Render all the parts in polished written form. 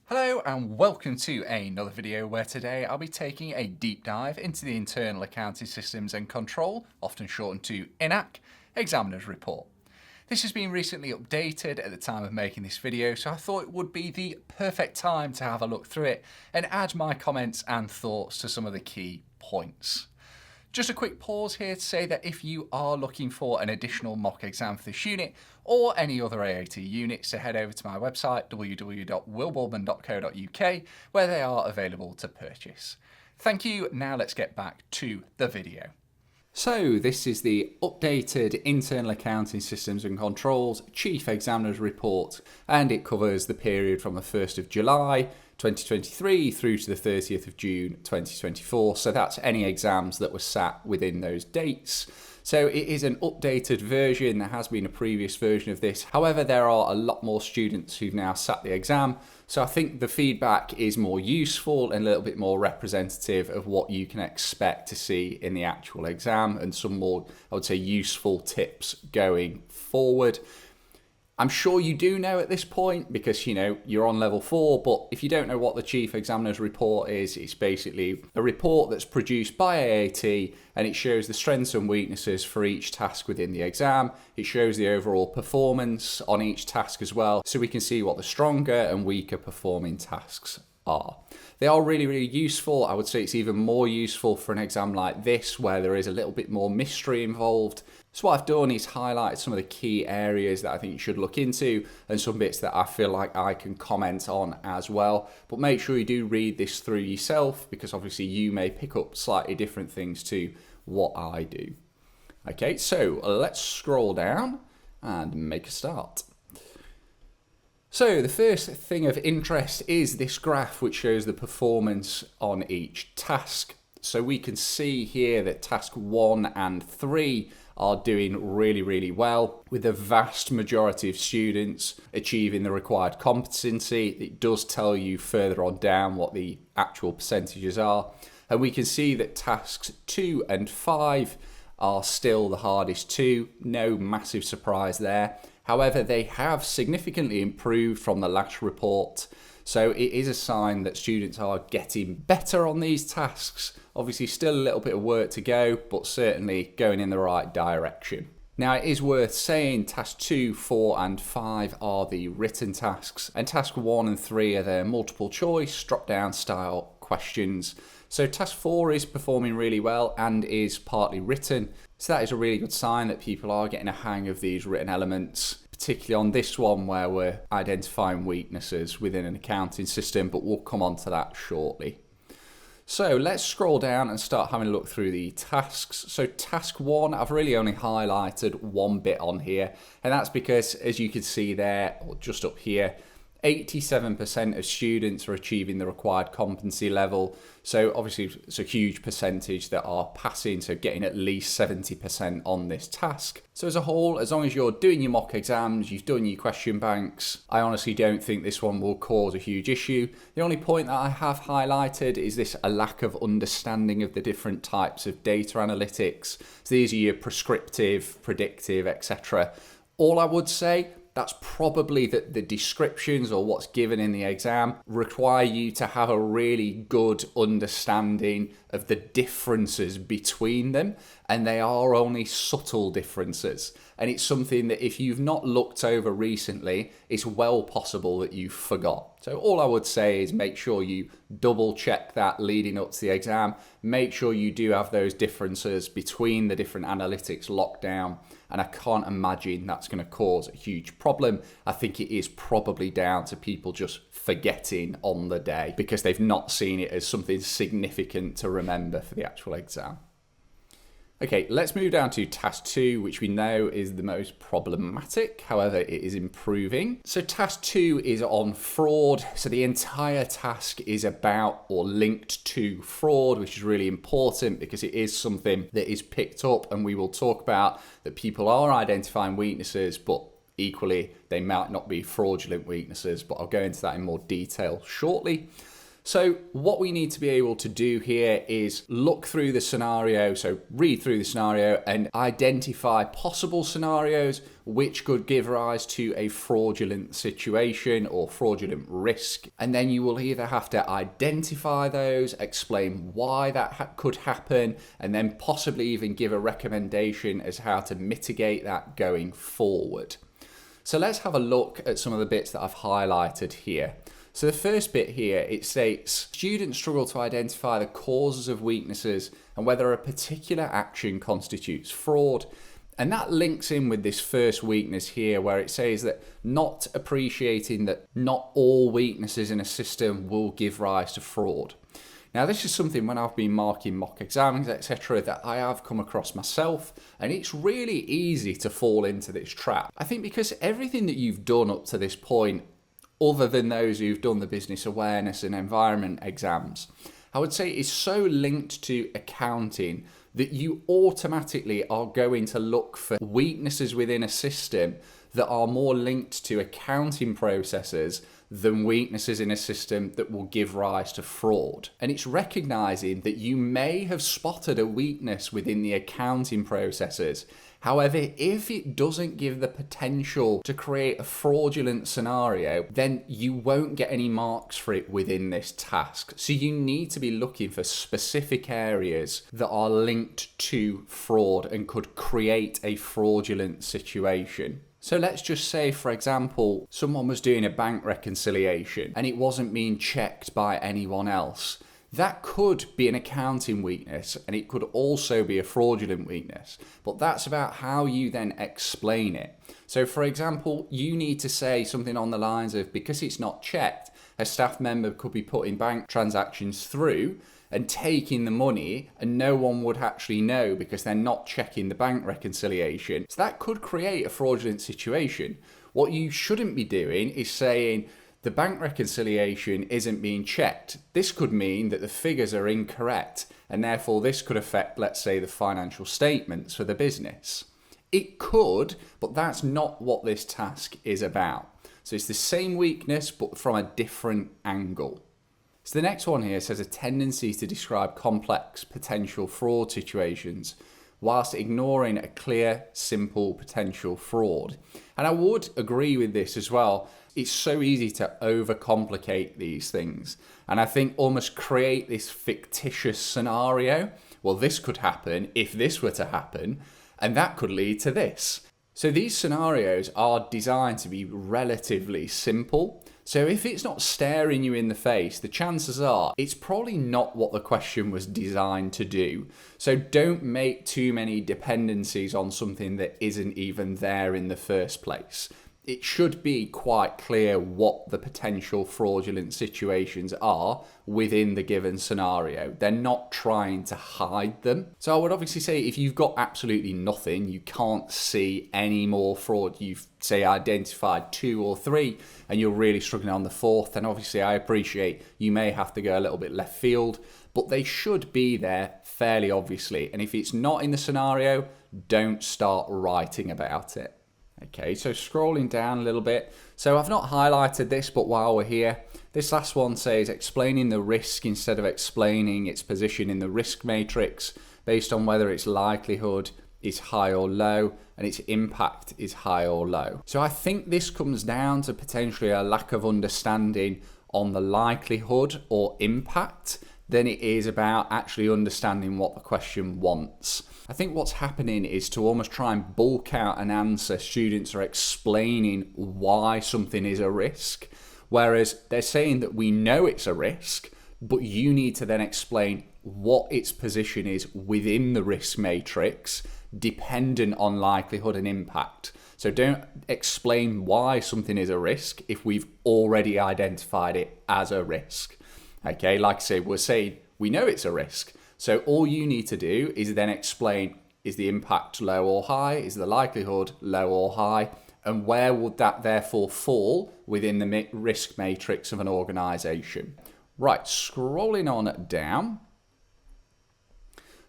Hello and welcome to another video where today I'll be taking a deep dive into the internal accounting systems and control, often shortened to INAC, examiner's report. This has been recently updated at the time of making this video, so I thought it would be the perfect time to have a look through it and add my comments and thoughts to some of the key points. Just a quick pause here to say that if you are looking for an additional mock exam for this unit or any other AAT units, to head over to my website www.willbaldwin.co.uk where they are available to purchase. Thank you. Now let's get back to the video. So this is the updated Internal Accounting Systems and Controls Chief Examiner's Report, and it covers the period from the 1st of July 2023 through to the 30th of June 2024. So that's any exams that were sat within those dates. So it is an updated version. There has been a previous version of this. However, there are a lot more students who've now sat the exam. So I think the feedback is more useful and a little bit more representative of what you can expect to see in the actual exam, and some more, I would say, useful tips going forward. I'm sure you do know at this point because, you're on level 4, but if you don't know what the Chief Examiner's Report is, it's basically a report that's produced by AAT, and it shows the strengths and weaknesses for each task within the exam. It shows the overall performance on each task as well, so we can see what the stronger and weaker performing tasks are. They are really, really useful. I would say it's even more useful for an exam like this where there is a little bit more mystery involved. So what I've done is highlight some of the key areas that I think you should look into and some bits that I feel like I can comment on as well. But make sure you do read this through yourself because obviously you may pick up slightly different things to what I do. Okay, so let's scroll down and make a start. So the first thing of interest is this graph which shows the performance on each task. So we can see here that task 1 and 3 are doing really, really well, with the vast majority of students achieving the required competency. It does tell you further on down what the actual percentages are. And we can see that tasks 2 and 5 are still the hardest two. No massive surprise there. However, they have significantly improved from the last report. So it is a sign that students are getting better on these tasks. Obviously still a little bit of work to go, but certainly going in the right direction. Now it is worth saying task 2, 4 and 5 are the written tasks, and task 1 and 3 are their multiple choice drop down style questions. So task 4 is performing really well and is partly written. So that is a really good sign that people are getting a hang of these written elements, particularly on this one where we're identifying weaknesses within an accounting system, but we'll come on to that shortly. So let's scroll down and start having a look through the tasks. So task 1, I've really only highlighted one bit on here, and that's because, as you can see there, or just up here, 87% of students are achieving the required competency level. So obviously it's a huge percentage that are passing, so getting at least 70% on this task. So as a whole, as long as you're doing your mock exams, you've done your question banks, I honestly don't think this one will cause a huge issue. The only point that I have highlighted is this a lack of understanding of the different types of data analytics. So these are your prescriptive, predictive, etc. All I would say, that's probably that the descriptions or what's given in the exam require you to have a really good understanding of the differences between them, and they are only subtle differences. And it's something that if you've not looked over recently, it's well possible that you forgot. So all I would say is make sure you double check that leading up to the exam. Make sure you do have those differences between the different analytics locked down. And I can't imagine that's going to cause a huge problem. I think it is probably down to people just forgetting on the day because they've not seen it as something significant to remember for the actual exam. Okay, let's move down to task 2, which we know is the most problematic. However, it is improving. So task 2 is on fraud. So the entire task is about or linked to fraud, which is really important because it is something that is picked up, and we will talk about that people are identifying weaknesses, but equally they might not be fraudulent weaknesses, but I'll go into that in more detail shortly. So what we need to be able to do here is look through the scenario, so read through the scenario and identify possible scenarios which could give rise to a fraudulent situation or fraudulent risk. And then you will either have to identify those, explain why that could happen, and then possibly even give a recommendation as how to mitigate that going forward. So let's have a look at some of the bits that I've highlighted here. So the first bit here, it states, students struggle to identify the causes of weaknesses and whether a particular action constitutes fraud. And that links in with this first weakness here, where it says that not appreciating that not all weaknesses in a system will give rise to fraud. Now, this is something when I've been marking mock exams, etc., that I have come across myself, and it's really easy to fall into this trap. I think because everything that you've done up to this point, other than those who've done the business awareness and environment exams, I would say is so linked to accounting that you automatically are going to look for weaknesses within a system that are more linked to accounting processes than weaknesses in a system that will give rise to fraud. And it's recognizing that you may have spotted a weakness within the accounting processes. However, if it doesn't give the potential to create a fraudulent scenario, then you won't get any marks for it within this task. So you need to be looking for specific areas that are linked to fraud and could create a fraudulent situation. So let's just say, for example, someone was doing a bank reconciliation and it wasn't being checked by anyone else. That could be an accounting weakness, and it could also be a fraudulent weakness, but that's about how you then explain it. So for example, you need to say something on the lines of, because it's not checked, a staff member could be putting bank transactions through and taking the money, and no one would actually know because they're not checking the bank reconciliation. So that could create a fraudulent situation. What you shouldn't be doing is saying, the bank reconciliation isn't being checked. This could mean that the figures are incorrect, and therefore this could affect, let's say, the financial statements for the business. It could, but that's not what this task is about. So it's the same weakness, but from a different angle. So the next one here says a tendency to describe complex potential fraud situations whilst ignoring a clear, simple potential fraud. And I would agree with this as well. It's so easy to overcomplicate these things. And I think almost create this fictitious scenario. Well, this could happen if this were to happen, and that could lead to this. So these scenarios are designed to be relatively simple. So if it's not staring you in the face, the chances are it's probably not what the question was designed to do. So don't make too many dependencies on something that isn't even there in the first place. It should be quite clear what the potential fraudulent situations are within the given scenario. They're not trying to hide them. So I would obviously say if you've got absolutely nothing, you can't see any more fraud, you've say identified 2 or 3 and you're really struggling on the 4th, then obviously I appreciate you may have to go a little bit left field, but they should be there fairly obviously. And if it's not in the scenario, don't start writing about it. Okay, so scrolling down a little bit. So I've not highlighted this, but while we're here, this last one says explaining the risk instead of explaining its position in the risk matrix based on whether its likelihood is high or low and its impact is high or low. So I think this comes down to potentially a lack of understanding on the likelihood or impact than it is about actually understanding what the question wants. I think what's happening is to almost try and bulk out an answer, students are explaining why something is a risk, whereas they're saying that we know it's a risk, but you need to then explain what its position is within the risk matrix, dependent on likelihood and impact. So don't explain why something is a risk if we've already identified it as a risk. Okay, like I say, we're saying we know it's a risk. So all you need to do is then explain, is the impact low or high? Is the likelihood low or high? And where would that therefore fall within the risk matrix of an organisation? Right, scrolling on down.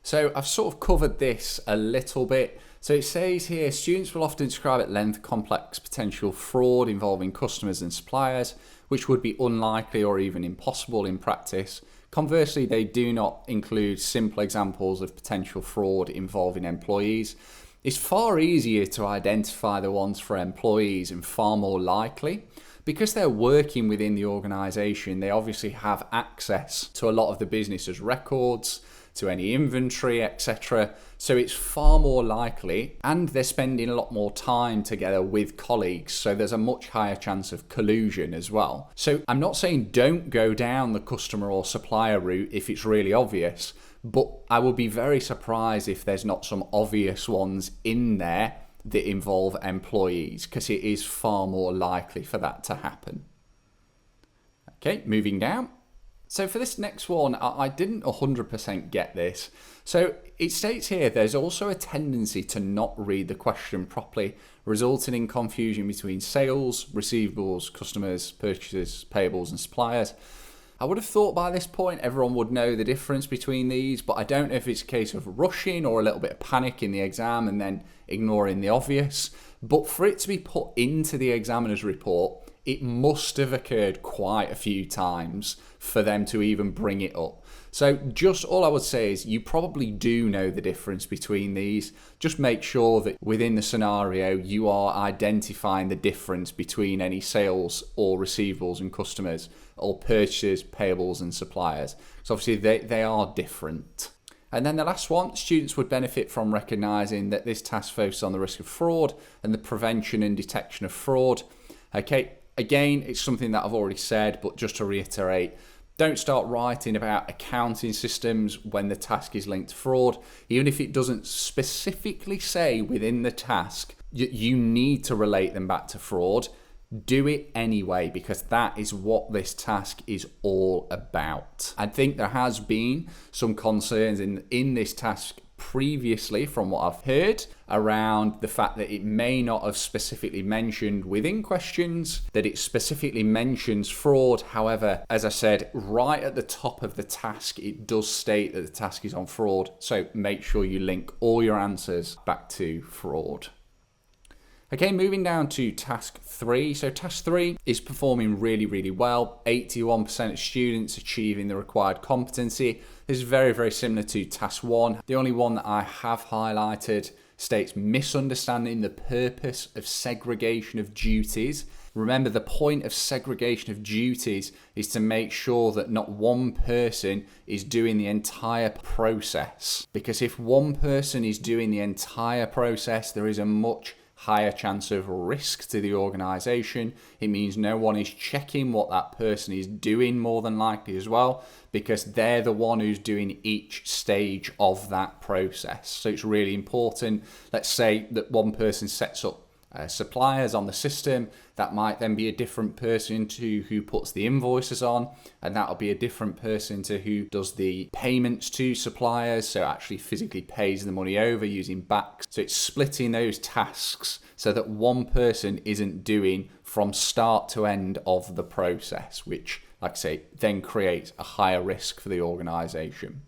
So I've sort of covered this a little bit. So it says here, students will often describe at length complex potential fraud involving customers and suppliers, which would be unlikely or even impossible in practice. Conversely, they do not include simple examples of potential fraud involving employees. It's far easier to identify the ones for employees and far more likely. Because they're working within the organisation, they obviously have access to a lot of the business's records, to any inventory, etc. So it's far more likely, and they're spending a lot more time together with colleagues, so there's a much higher chance of collusion as well. So I'm not saying don't go down the customer or supplier route if it's really obvious, but I would be very surprised if there's not some obvious ones in there that involve employees, because it is far more likely for that to happen. Okay, moving down. So for this next one, I didn't 100% get this. So it states here there's also a tendency to not read the question properly, resulting in confusion between sales, receivables, customers, purchases, payables and suppliers. I would have thought by this point everyone would know the difference between these, but I don't know if it's a case of rushing or a little bit of panic in the exam and then ignoring the obvious. But for it to be put into the examiner's report, it must have occurred quite a few times for them to even bring it up. So just all I would say is you probably do know the difference between these. Just make sure that within the scenario you are identifying the difference between any sales or receivables and customers, or purchases, payables and suppliers. So obviously they are different. And then the last one, students would benefit from recognising that this task focuses on the risk of fraud and the prevention and detection of fraud. Okay, again, it's something that I've already said, but just to reiterate, don't start writing about accounting systems when the task is linked to fraud. Even if it doesn't specifically say within the task, you need to relate them back to fraud. Do it anyway, because that is what this task is all about. I think there has been some concerns in this task previously from what I've heard around the fact that it may not have specifically mentioned within questions that it specifically mentions fraud. However, as I said, right at the top of the task, it does state that the task is on fraud. So make sure you link all your answers back to fraud. Okay, moving down to task 3. So task 3 is performing really, really well. 81% of students achieving the required competency. This is very, very similar to task 1. The only one that I have highlighted states misunderstanding the purpose of segregation of duties. Remember, the point of segregation of duties is to make sure that not one person is doing the entire process. Because if one person is doing the entire process, there is a much higher chance of risk to the organisation. It means no one is checking what that person is doing more than likely as well, because they're the one who's doing each stage of that process. So it's really important. Let's say that one person sets up suppliers on the system. That might then be a different person to who puts the invoices on, and that'll be a different person to who does the payments to suppliers, so actually physically pays the money over using backs. So it's splitting those tasks so that one person isn't doing from start to end of the process, which, like I say, then creates a higher risk for the organisation.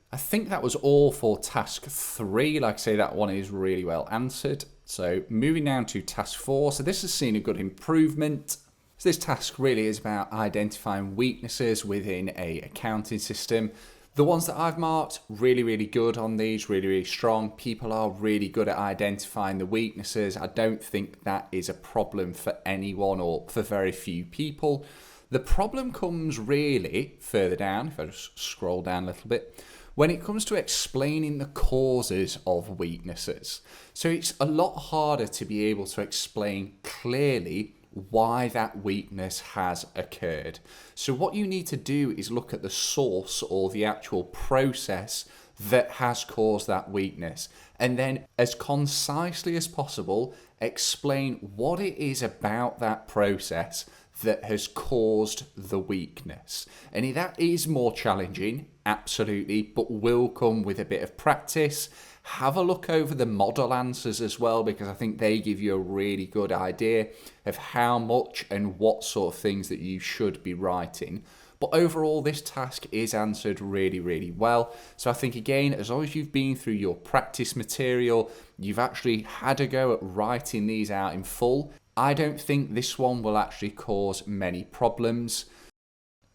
I think that was all for task 3. Like I say, that one is really well answered. So moving down to task 4. So this has seen a good improvement. So this task really is about identifying weaknesses within an accounting system. The ones that I've marked, really, really good on these, really, really strong. People are really good at identifying the weaknesses. I don't think that is a problem for anyone or for very few people. The problem comes really further down, if I just scroll down a little bit, when it comes to explaining the causes of weaknesses. So it's a lot harder to be able to explain clearly why that weakness has occurred. So what you need to do is look at the source or the actual process that has caused that weakness, and then as concisely as possible explain what it is about that process that has caused the weakness. And that is more challenging, absolutely, but will come with a bit of practice. Have a look over the model answers as well, because I think they give you a really good idea of how much and what sort of things that you should be writing. But overall, this task is answered really, really well. So I think, again, as long as you've been through your practice material, you've actually had a go at writing these out in full, I don't think this one will actually cause many problems.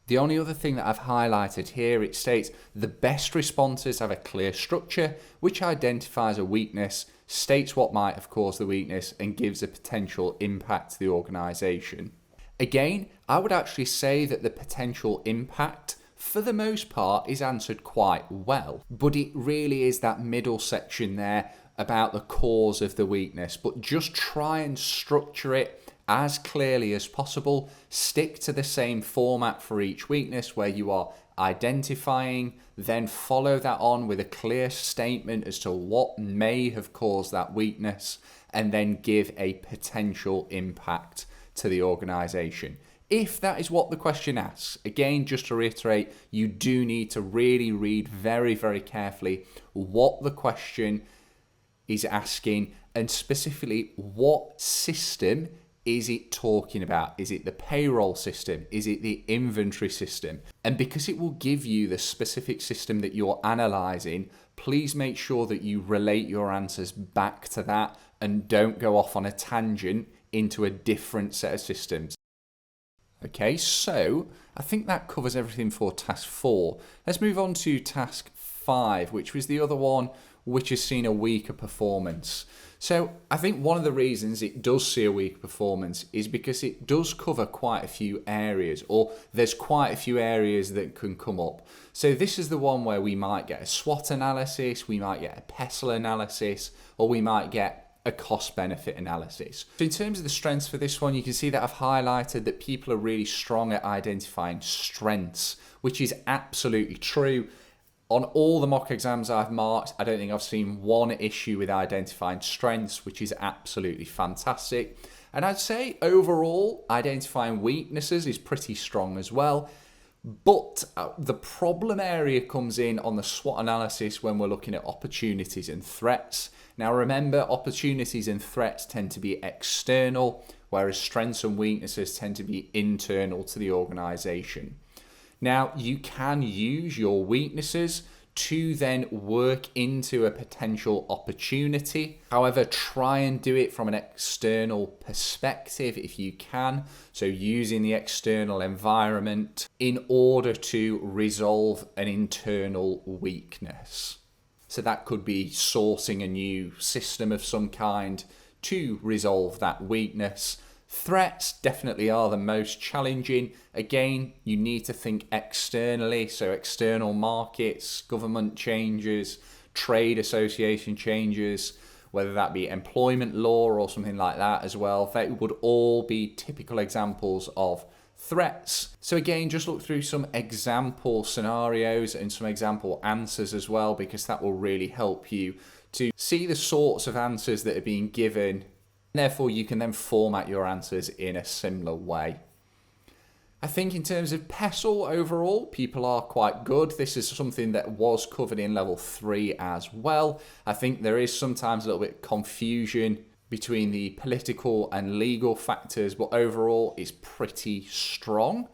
The only other thing that I've highlighted here, it states the best responses have a clear structure which identifies a weakness, states what might have caused the weakness, and gives a potential impact to the organisation. Again, I would actually say that the potential impact, for the most part, is answered quite well, but it really is that middle section there about the cause of the weakness. But just try and structure it as clearly as possible. Stick to the same format for each weakness where you are identifying, then follow that on with a clear statement as to what may have caused that weakness, and then give a potential impact to the organisation. If that is what the question asks, again, just to reiterate, you do need to really read very, very carefully what the question is asking, and specifically what system is it talking about? Is it the payroll system? Is it the inventory system? And because it will give you the specific system that you're analysing, please make sure that you relate your answers back to that and don't go off on a tangent into a different set of systems. Okay, so I think that covers everything for task 4. Let's move on to task 5, which was the other one which has seen a weaker performance. So I think one of the reasons it does see a weaker performance is because it does cover quite a few areas, or there's quite a few areas that can come up. So this is the one where we might get a SWOT analysis, we might get a PESTLE analysis, or we might get a cost-benefit analysis. So in terms of the strengths for this one, you can see that I've highlighted that people are really strong at identifying strengths, which is absolutely true. On all the mock exams I've marked, I don't think I've seen one issue with identifying strengths, which is absolutely fantastic. And I'd say overall, identifying weaknesses is pretty strong as well. But the problem area comes in on the SWOT analysis when we're looking at opportunities and threats. Now remember, opportunities and threats tend to be external, whereas strengths and weaknesses tend to be internal to the organisation. Now, you can use your weaknesses to then work into a potential opportunity. However, try and do it from an external perspective if you can. So using the external environment in order to resolve an internal weakness. So that could be sourcing a new system of some kind to resolve that weakness. Threats definitely are the most challenging. Again, you need to think externally, so external markets, government changes, trade association changes, whether that be employment law or something like that as well. They would all be typical examples of threats. So again, just look through some example scenarios and some example answers as well, because that will really help you to see the sorts of answers that are being given. Therefore, you can then format your answers in a similar way. I think in terms of PESTLE overall, people are quite good. This is something that was covered in level 3 as well. I think there is sometimes a little bit of confusion between the political and legal factors, but overall it's pretty strong.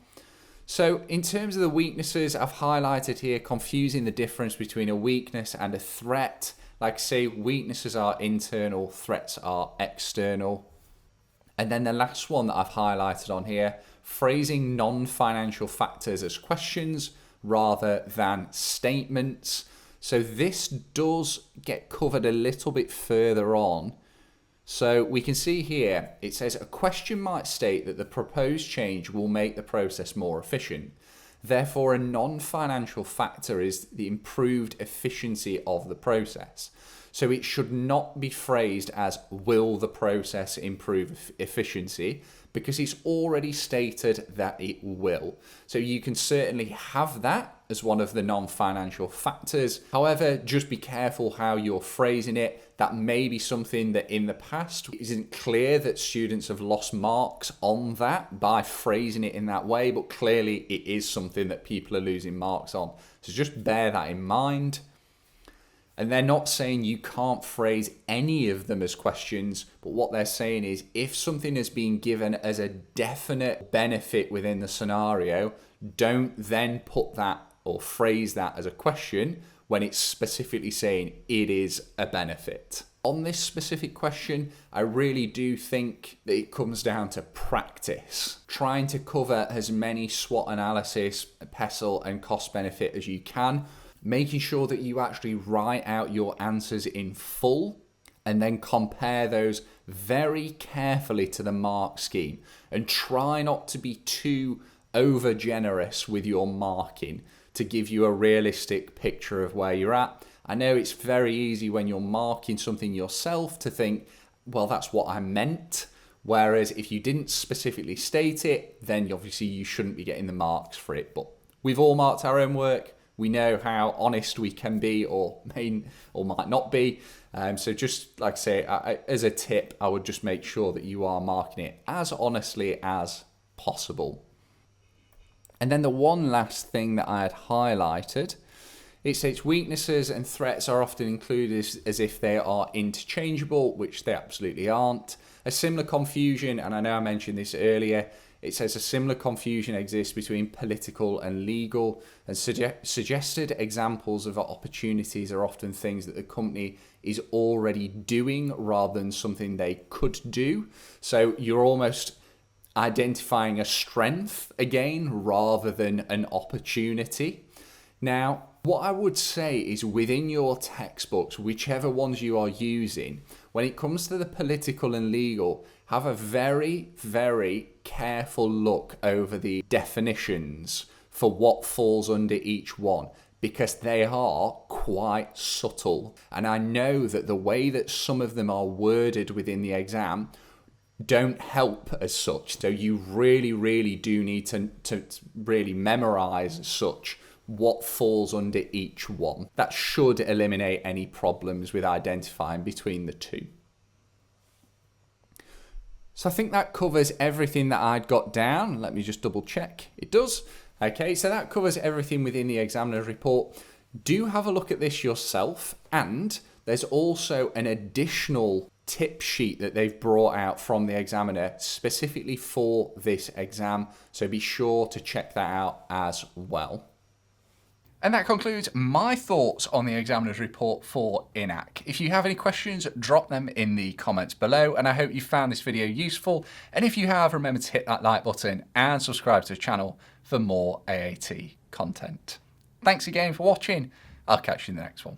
So in terms of the weaknesses, I've highlighted here confusing the difference between a weakness and a threat. Like I say, weaknesses are internal, threats are external. And then the last one that I've highlighted on here, phrasing non-financial factors as questions rather than statements. So this does get covered a little bit further on. So we can see here, it says a question might state that the proposed change will make the process more efficient. Therefore, a non-financial factor is the improved efficiency of the process. So it should not be phrased as, will the process improve efficiency? Because it's already stated that it will. So you can certainly have that as one of the non-financial factors. However, just be careful how you're phrasing it. That may be something that in the past isn't clear that students have lost marks on that by phrasing it in that way, but clearly it is something that people are losing marks on. So just bear that in mind. And they're not saying you can't phrase any of them as questions, but what they're saying is if something is being given as a definite benefit within the scenario, don't then put that or phrase that as a question when it's specifically saying it is a benefit. on this specific question, I really do think that it comes down to practice. Trying to cover as many SWOT analysis, PESTLE and cost benefit as you can, making sure that you actually write out your answers in full and then compare those very carefully to the mark scheme, and try not to be too over generous with your marking to give you a realistic picture of where you're at. I know it's very easy when you're marking something yourself to think, well, that's what I meant. Whereas if you didn't specifically state it, then obviously you shouldn't be getting the marks for it. But we've all marked our own work. We know how honest we can be or might not be. So just like I say, as a tip, I would just make sure that you are marking it as honestly as possible. And then the one last thing that I had highlighted, it states weaknesses and threats are often included as if they are interchangeable, which they absolutely aren't. A similar confusion, and I know I mentioned this earlier, it says a similar confusion exists between political and legal, and suggested examples of opportunities are often things that the company is already doing rather than something they could do. So you're almost identifying a strength again rather than an opportunity. Now, what I would say is within your textbooks, whichever ones you are using, when it comes to the political and legal, have a very, very careful look over the definitions for what falls under each one, because they are quite subtle. And I know that the way that some of them are worded within the exam don't help as such. So you really, really do need to really memorize as such what falls under each one. That should eliminate any problems with identifying between the two. So I think that covers everything that I'd got down. Let me just double check. It does. Okay, so that covers everything within the examiner's report. Do have a look at this yourself, and there's also an additional tip sheet that they've brought out from the examiner specifically for this exam, so be sure to check that out as well. And that concludes my thoughts on the examiner's report for INAC. If you have any questions, drop them in the comments below, and I hope you found this video useful. And if you have, remember to hit that like button and subscribe to the channel for more AAT content. Thanks again for watching. I'll catch you in the next one.